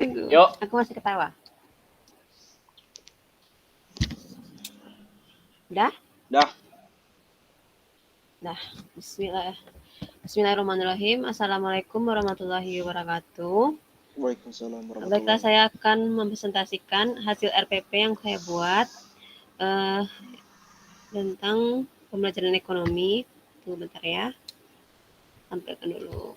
Yuk. Aku masih ketawa. Udah? Dah. Dah. Bismillahirrahmanirrahim. Assalamualaikum warahmatullahi wabarakatuh. Waalaikumsalam Baiklah, warahmatullahi. saya akan mempresentasikan hasil RPP yang saya buat tentang pembelajaran ekonomi. Tunggu bentar ya. Tampilkan dulu.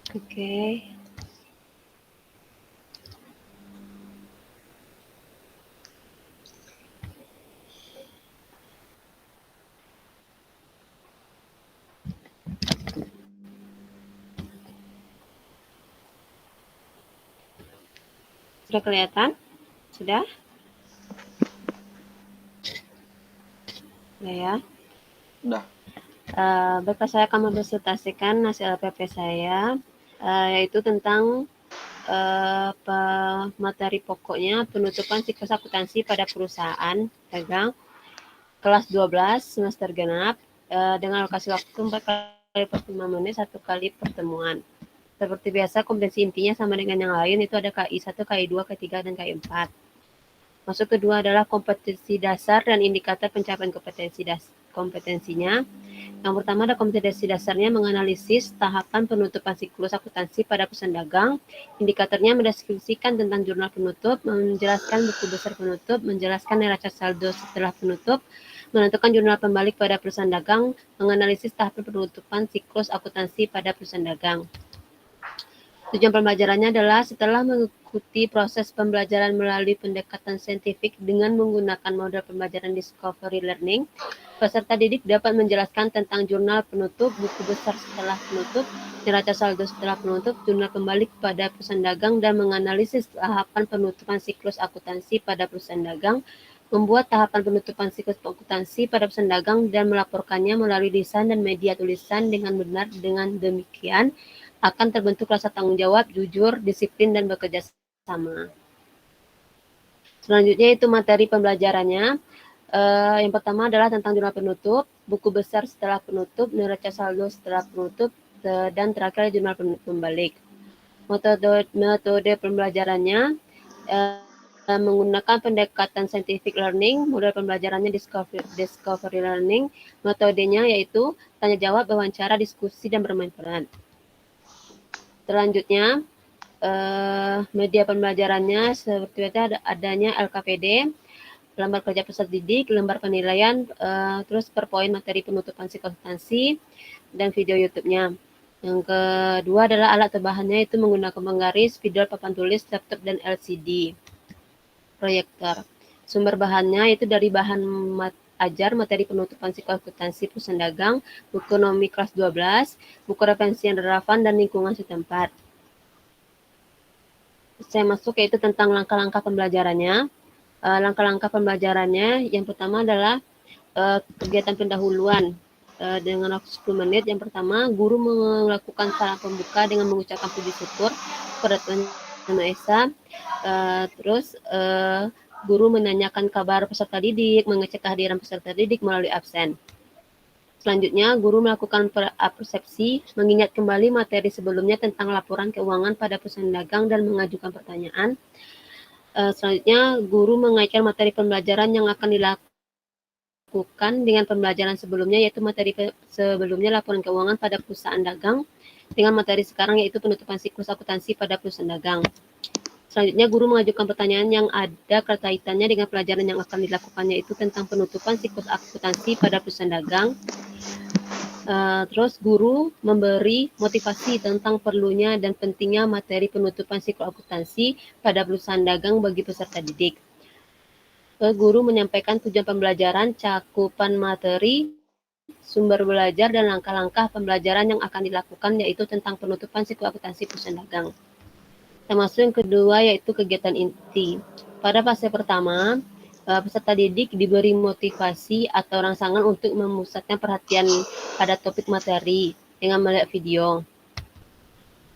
Oke. Sudah kelihatan? Sudah? Sudah ya? Udah. Baiklah, saya akan mempresentasikan hasil LPP saya, yaitu tentang materi pokoknya penutupan siklus akuntansi pada perusahaan dagang kelas 12 semester genap dengan alokasi waktu 4 kali 45 menit 1 kali pertemuan. Seperti biasa, kompetensi intinya sama dengan yang lain, itu ada KI 1, KI 2, KI 3, dan KI 4. Masuk kedua adalah kompetensi dasar dan indikator pencapaian kompetensinya. Yang pertama ada kompetensi dasarnya menganalisis tahapan penutupan siklus akuntansi pada perusahaan dagang. Indikatornya mendeskripsikan tentang jurnal penutup, menjelaskan buku besar penutup, menjelaskan neraca saldo setelah penutup, menentukan jurnal pembalik pada perusahaan dagang, menganalisis tahapan penutupan siklus akuntansi pada perusahaan dagang. Tujuan pembelajarannya adalah setelah mengikuti proses pembelajaran melalui pendekatan saintifik dengan menggunakan model pembelajaran discovery learning, peserta didik dapat menjelaskan tentang jurnal penutup, buku besar setelah penutup, neraca saldo setelah penutup, jurnal pembalik pada perusahaan dagang, dan menganalisis tahapan penutupan siklus akuntansi pada perusahaan dagang, membuat tahapan penutupan siklus akuntansi pada perusahaan dagang dan melaporkannya melalui lisan dan media tulisan dengan benar. Dengan demikian akan terbentuk rasa tanggung jawab, jujur, disiplin, dan bekerja sama. Selanjutnya itu materi pembelajarannya. Yang pertama adalah tentang jurnal penutup, buku besar setelah penutup, neraca saldo setelah penutup, dan terakhir jurnal pembalik. Metode pembelajarannya menggunakan pendekatan scientific learning, model pembelajarannya discovery learning, metodenya yaitu tanya jawab, wawancara, diskusi, dan bermain peran. Selanjutnya, media pembelajarannya seperti itu adanya LKPD, lembar kerja peserta didik, lembar penilaian, terus per poin materi penutupan akuntansi, dan video YouTube-nya. Yang kedua adalah alat bahannya itu menggunakan penggaris, spidol, papan tulis, laptop, dan LCD proyektor. Sumber bahannya itu dari bahan ajar materi penutupan akuntansi perusahaan dagang, buku ekonomi kelas 12, buku referensi yang relevan, dan lingkungan setempat. Saya masuk yaitu tentang langkah-langkah pembelajarannya. Langkah-langkah pembelajarannya yang pertama adalah kegiatan pendahuluan dengan waktu 10 menit. Yang pertama, guru melakukan salam pembuka dengan mengucapkan puji syukur kepada Tuhan Yang Maha Esa. Terus guru menanyakan kabar peserta didik, mengecek kehadiran peserta didik melalui absen. Selanjutnya, guru melakukan persepsi, mengingat kembali materi sebelumnya tentang laporan keuangan pada perusahaan dagang dan mengajukan pertanyaan. Selanjutnya, guru mengaitkan materi pembelajaran yang akan dilakukan dengan pembelajaran sebelumnya, yaitu materi sebelumnya laporan keuangan pada perusahaan dagang, dengan materi sekarang yaitu penutupan siklus akuntansi pada perusahaan dagang. Selanjutnya, guru mengajukan pertanyaan yang ada kaitannya dengan pelajaran yang akan dilakukannya, yaitu tentang penutupan siklus akuntansi pada perusahaan dagang. Terus guru memberi motivasi tentang perlunya dan pentingnya materi penutupan siklus akuntansi pada perusahaan dagang bagi peserta didik. Guru menyampaikan tujuan pembelajaran, cakupan materi, sumber belajar, dan langkah-langkah pembelajaran yang akan dilakukan, yaitu tentang penutupan siklus akuntansi perusahaan dagang. Termasuk yang kedua yaitu kegiatan inti. Pada fase pertama, peserta didik diberi motivasi atau rangsangan untuk memusatkan perhatian pada topik materi dengan melihat video.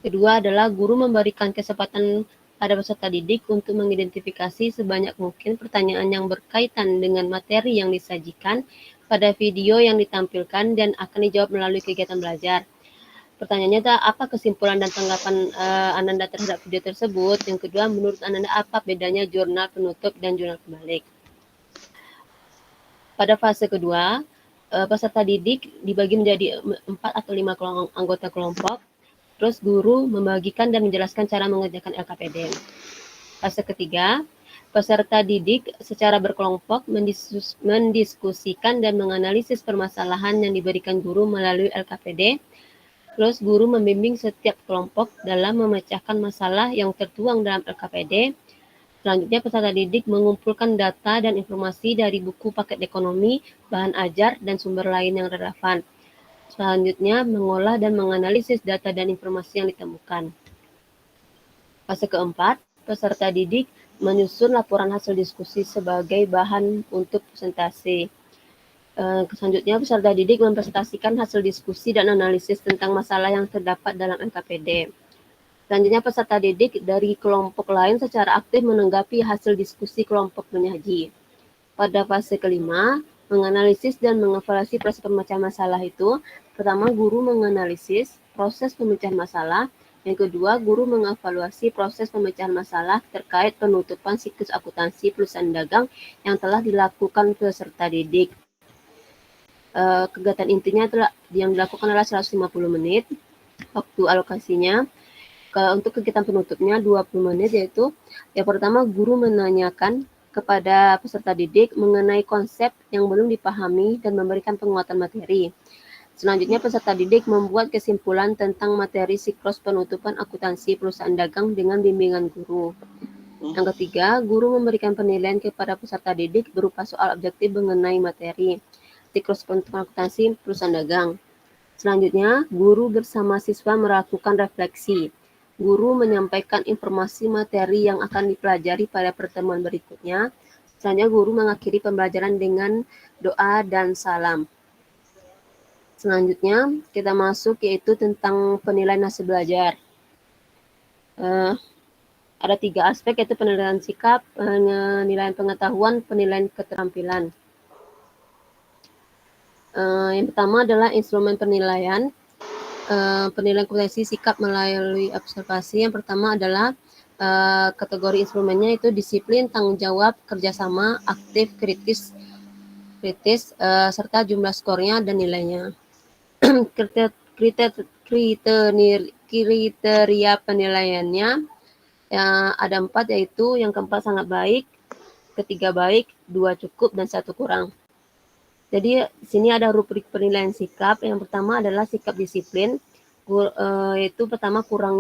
Kedua adalah guru memberikan kesempatan pada peserta didik untuk mengidentifikasi sebanyak mungkin pertanyaan yang berkaitan dengan materi yang disajikan pada video yang ditampilkan dan akan dijawab melalui kegiatan belajar. Pertanyaannya adalah apa kesimpulan dan tanggapan Ananda terhadap video tersebut? Yang kedua, menurut Ananda apa bedanya jurnal penutup dan jurnal pembalik? Pada fase kedua, peserta didik dibagi menjadi 4 atau 5 anggota kelompok. Terus guru membagikan dan menjelaskan cara mengerjakan LKPD. Fase ketiga, peserta didik secara berkelompok mendiskusikan dan menganalisis permasalahan yang diberikan guru melalui LKPD. Terus guru membimbing setiap kelompok dalam memecahkan masalah yang tertuang dalam LKPD. Selanjutnya peserta didik mengumpulkan data dan informasi dari buku paket ekonomi, bahan ajar, dan sumber lain yang relevan. Selanjutnya mengolah dan menganalisis data dan informasi yang ditemukan. Fase keempat, peserta didik menyusun laporan hasil diskusi sebagai bahan untuk presentasi. Selanjutnya, peserta didik mempresentasikan hasil diskusi dan analisis tentang masalah yang terdapat dalam LKPD. Selanjutnya, peserta didik dari kelompok lain secara aktif menanggapi hasil diskusi kelompok penyaji. Pada fase kelima, menganalisis dan mengevaluasi proses pemecahan masalah itu. Pertama, guru menganalisis proses pemecahan masalah. Yang kedua, guru mengevaluasi proses pemecahan masalah terkait penutupan siklus akuntansi perusahaan dagang yang telah dilakukan peserta didik. Kegiatan intinya telah yang dilakukan adalah 150 menit. Waktu alokasinya untuk kegiatan penutupnya 20 menit, yaitu yang pertama guru menanyakan kepada peserta didik mengenai konsep yang belum dipahami dan memberikan penguatan materi. Selanjutnya peserta didik membuat kesimpulan tentang materi siklus penutupan akuntansi perusahaan dagang dengan bimbingan guru. Yang ketiga, guru memberikan penilaian kepada peserta didik berupa soal objektif mengenai materi siklus penutupan akuntansi perusahaan dagang. Selanjutnya, guru bersama siswa melakukan refleksi. Guru menyampaikan informasi materi yang akan dipelajari pada pertemuan berikutnya. Selanjutnya, guru mengakhiri pembelajaran dengan doa dan salam. Selanjutnya, kita masuk yaitu tentang penilaian hasil belajar. Ada 3 aspek, yaitu penilaian sikap, penilaian pengetahuan, penilaian keterampilan. Yang pertama adalah instrumen penilaian. Penilaian kompetensi sikap melalui observasi. Yang pertama adalah kategori instrumennya itu disiplin, tanggung jawab, kerjasama, aktif, kritis, serta jumlah skornya dan nilainya. Kriteria penilaiannya ada 4, yaitu yang keempat sangat baik, ketiga baik, 2 cukup, dan 1 kurang. Jadi di sini ada rubrik penilaian sikap. Yang pertama adalah sikap disiplin. Itu pertama kurang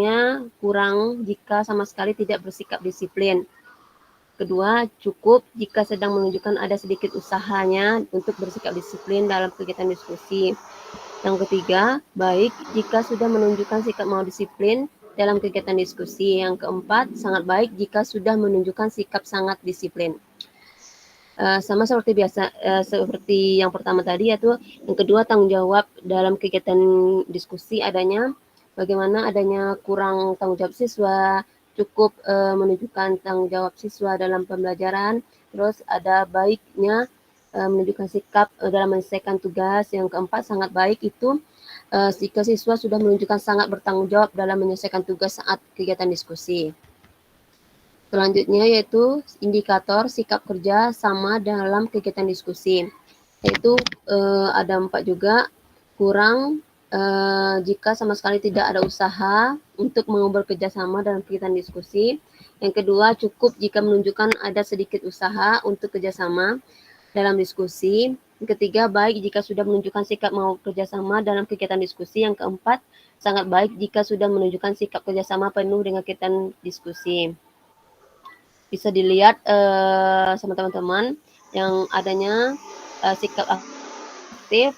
jika sama sekali tidak bersikap disiplin. Kedua, cukup jika sedang menunjukkan ada sedikit usahanya untuk bersikap disiplin dalam kegiatan diskusi. Yang ketiga, baik jika sudah menunjukkan sikap mau disiplin dalam kegiatan diskusi. Yang keempat, sangat baik jika sudah menunjukkan sikap sangat disiplin. Sama seperti biasa, seperti yang pertama tadi, yaitu yang kedua tanggung jawab dalam kegiatan diskusi adanya bagaimana adanya kurang tanggung jawab siswa, cukup menunjukkan tanggung jawab siswa dalam pembelajaran, terus ada baiknya menunjukkan sikap dalam menyelesaikan tugas. Yang keempat sangat baik itu jika siswa sudah menunjukkan sangat bertanggung jawab dalam menyelesaikan tugas saat kegiatan diskusi. Selanjutnya yaitu indikator sikap kerja sama dalam kegiatan diskusi. Yaitu ada 4 juga, kurang jika sama sekali tidak ada usaha untuk bekerja sama dalam kegiatan diskusi. Yang kedua, cukup jika menunjukkan ada sedikit usaha untuk kerjasama dalam diskusi. Yang ketiga, baik jika sudah menunjukkan sikap mau kerjasama dalam kegiatan diskusi. Yang keempat, sangat baik jika sudah menunjukkan sikap kerjasama penuh dengan kegiatan diskusi. Bisa dilihat sama teman-teman yang adanya sikap aktif,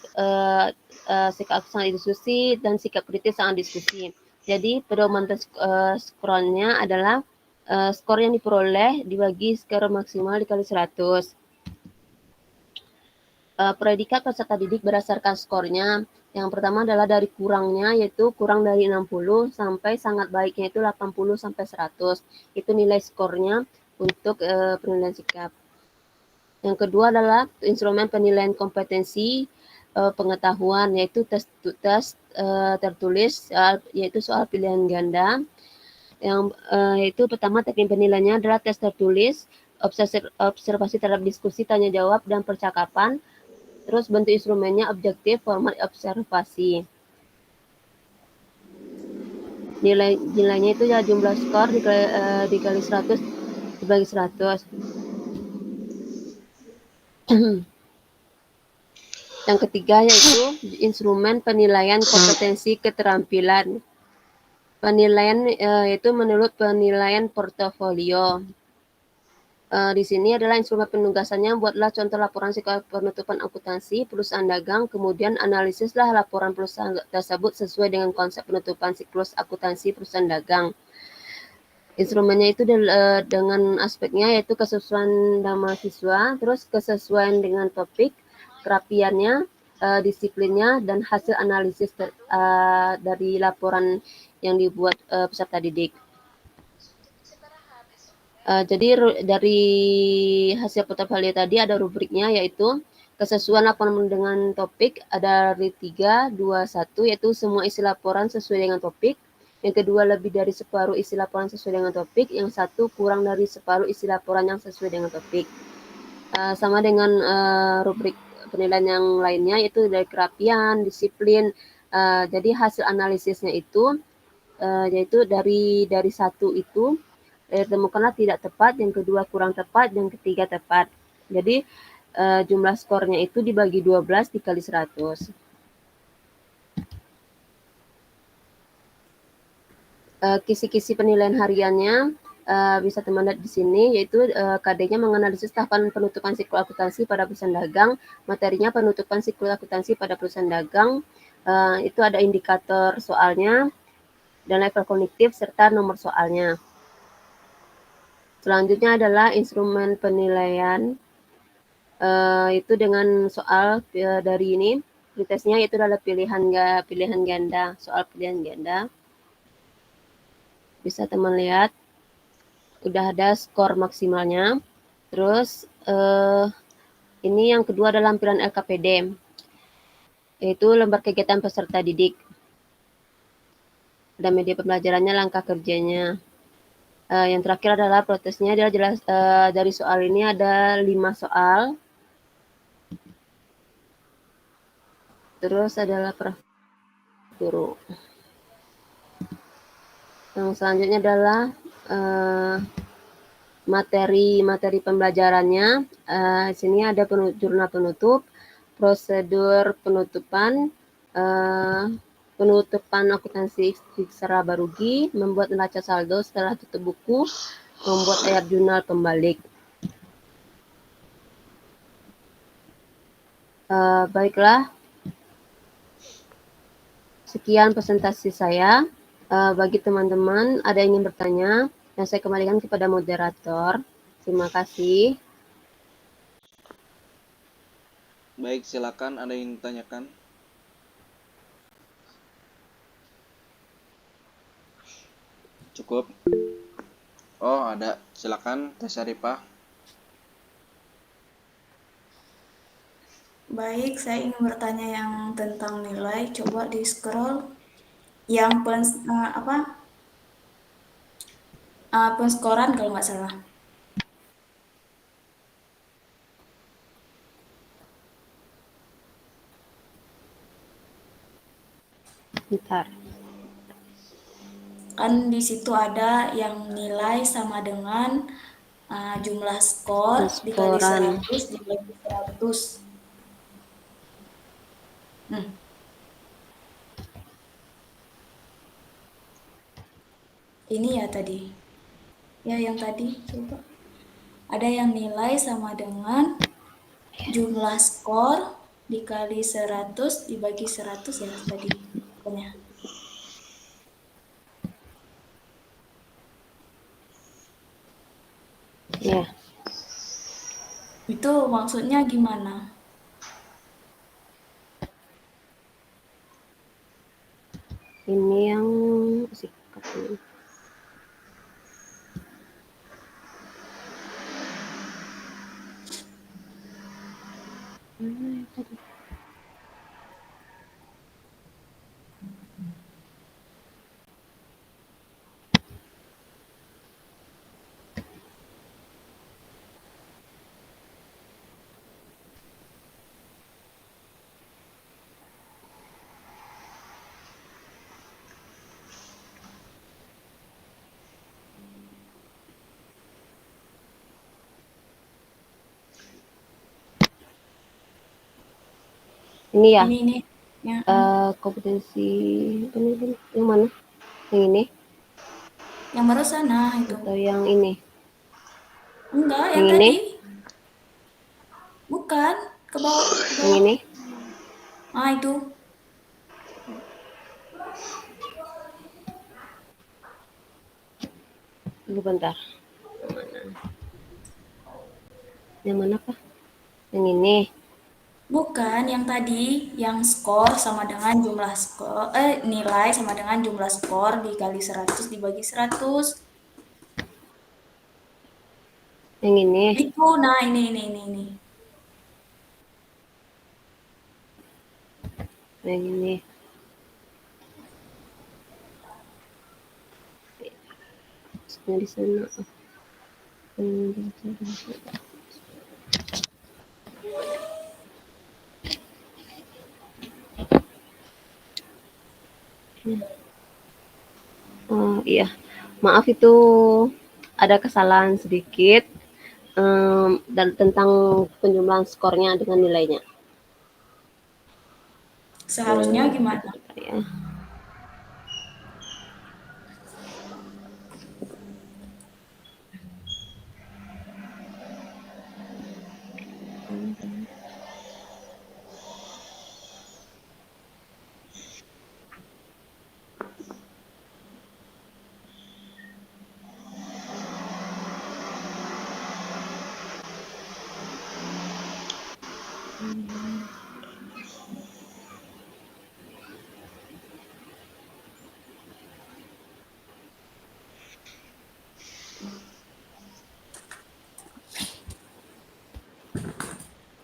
sikap sangat diskusi, dan sikap kritis saat diskusi. Jadi pedoman skornya adalah skor yang diperoleh dibagi skor maksimal dikali 100. Predikat peserta didik berdasarkan skornya. Yang pertama adalah dari kurangnya, yaitu kurang dari 60 sampai sangat baiknya itu 80 sampai 100. Itu nilai skornya untuk penilaian sikap. Yang kedua adalah instrumen penilaian kompetensi pengetahuan, yaitu tes tertulis, yaitu soal pilihan ganda. Yaitu pertama teknik penilaiannya adalah tes tertulis, observasi terhadap diskusi, tanya jawab, dan percakapan. Terus bentuk instrumennya objektif, format observasi. Nilainya itu ya jumlah skor dikali 100 dibagi 100. Yang ketiga yaitu instrumen penilaian kompetensi keterampilan. Penilaian yaitu menurut penilaian portofolio. Di sini adalah instrumen penugasannya, buatlah contoh laporan sikap penutupan akuntansi perusahaan dagang, kemudian analisislah laporan perusahaan tersebut sesuai dengan konsep penutupan siklus akuntansi perusahaan dagang. Instrumennya itu dengan aspeknya yaitu kesesuaian dengan mahasiswa, terus kesesuaian dengan topik, kerapiannya, disiplinnya, dan hasil analisis dari laporan yang dibuat peserta didik. Jadi dari hasil portofolio tadi ada rubriknya, yaitu kesesuaian laporan dengan topik ada dari 3, 2, 1, yaitu semua isi laporan sesuai dengan topik. Yang kedua, lebih dari separuh isi laporan sesuai dengan topik. Yang satu, kurang dari separuh isi laporan yang sesuai dengan topik. Sama dengan rubrik penilaian yang lainnya, yaitu dari kerapian, disiplin. Jadi hasil analisisnya itu yaitu dari satu itu temukanlah tidak tepat, yang kedua kurang tepat, yang ketiga tepat. Jadi jumlah skornya itu dibagi 12 dikali 100. Kisi-kisi penilaian hariannya bisa teman lihat di sini, yaitu KD-nya menganalisis tahapan penutupan siklus akuntansi pada perusahaan dagang, materinya penutupan siklus akuntansi pada perusahaan dagang, itu ada indikator soalnya dan level kognitif serta nomor soalnya. Selanjutnya adalah instrumen penilaian, itu dengan soal dari ini, pretestnya itu adalah pilihan ganda, soal pilihan ganda. Bisa teman lihat, udah ada skor maksimalnya. Terus ini yang kedua adalah lampiran LKPD, yaitu lembar kegiatan peserta didik. Ada media pembelajarannya, langkah kerjanya. Yang terakhir adalah protesnya, adalah jelas dari soal ini ada 5 soal. Terus adalah guru. Yang selanjutnya adalah materi pembelajarannya. Sini ada jurnal penutup, prosedur penutupan, penutupan akuntansi secara barugi, membuat neraca saldo setelah tutup buku, membuat ayat jurnal pembalik. Baiklah, sekian presentasi saya. Bagi teman-teman ada yang ingin bertanya, yang saya kembalikan kepada moderator. Terima kasih. Baik, silakan, ada yang ditanyakan? Cukup. Oh, ada. Silakan, Teh Syarifah. Baik, saya ingin bertanya yang tentang nilai. Coba di scroll yang penskoran kalau nggak salah. Bentar. Kan di situ ada yang nilai sama dengan jumlah skor dikali Penskoran. 100 dibagi 100. Ini ya tadi. Ya yang tadi, coba. Ada yang nilai sama dengan jumlah skor dikali 100 dibagi 100 ya tadi. Pokoknya. Ya, Itu maksudnya gimana? ini yang sikat ini. Mana ya tadi? Ini ya, Ini ya. kompetensi ini yang mana? Yang ini Yang barusan nah itu. atau yang ini? Enggak, yang Yang ini? tadi. Bukan, ke bawah, ke Yang bawah. ini? Ah, itu. Tunggu bentar. Yang mana kah? Yang ini. Bukan, yang tadi, yang skor sama dengan jumlah skor, nilai sama dengan jumlah skor dikali 100 dibagi 100. Yang ini. Itu, nah ini. Yang ini. Maksudnya di sana. Oh iya, maaf itu ada kesalahan sedikit dan tentang penjumlahan skornya dengan nilainya. Seharusnya gimana? Bentar ya.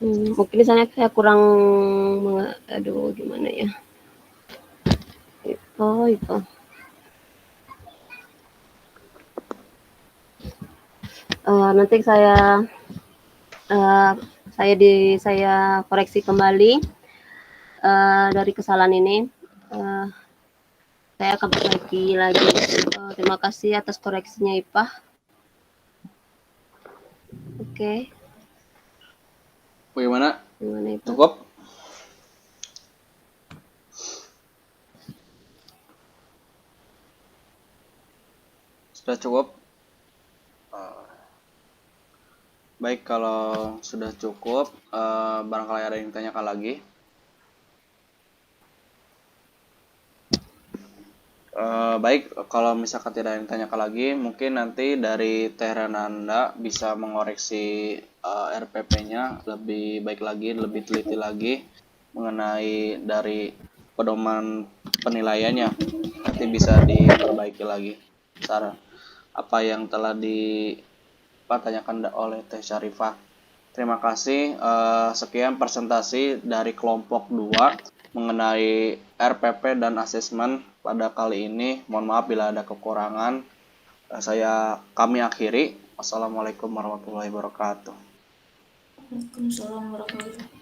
Mungkin di sana saya kurang aduh gimana ya. Oh itu. Nanti uh, saya koreksi kembali dari kesalahan ini. Saya akan perbaiki lagi. Terima kasih atas koreksinya Ipah. Oke. Bagaimana? Gimana Ipah? Cukup? Sudah cukup? Baik, kalau sudah cukup, barangkali ada yang ditanyakan lagi. Baik, kalau misalkan tidak ada yang ditanyakan lagi, mungkin nanti dari Teh Renanda bisa mengoreksi RPP-nya lebih baik lagi, lebih teliti lagi mengenai dari pedoman penilaiannya. Nanti bisa diperbaiki lagi. Sarah, apa yang telah dipertanyakan oleh Teh Syarifah. Terima kasih. Sekian presentasi dari kelompok 2 mengenai RPP dan asesmen pada kali ini. Mohon maaf bila ada kekurangan. Kami akhiri. Wassalamualaikum warahmatullahi wabarakatuh. Waalaikumsalam warahmatullahi wabarakatuh.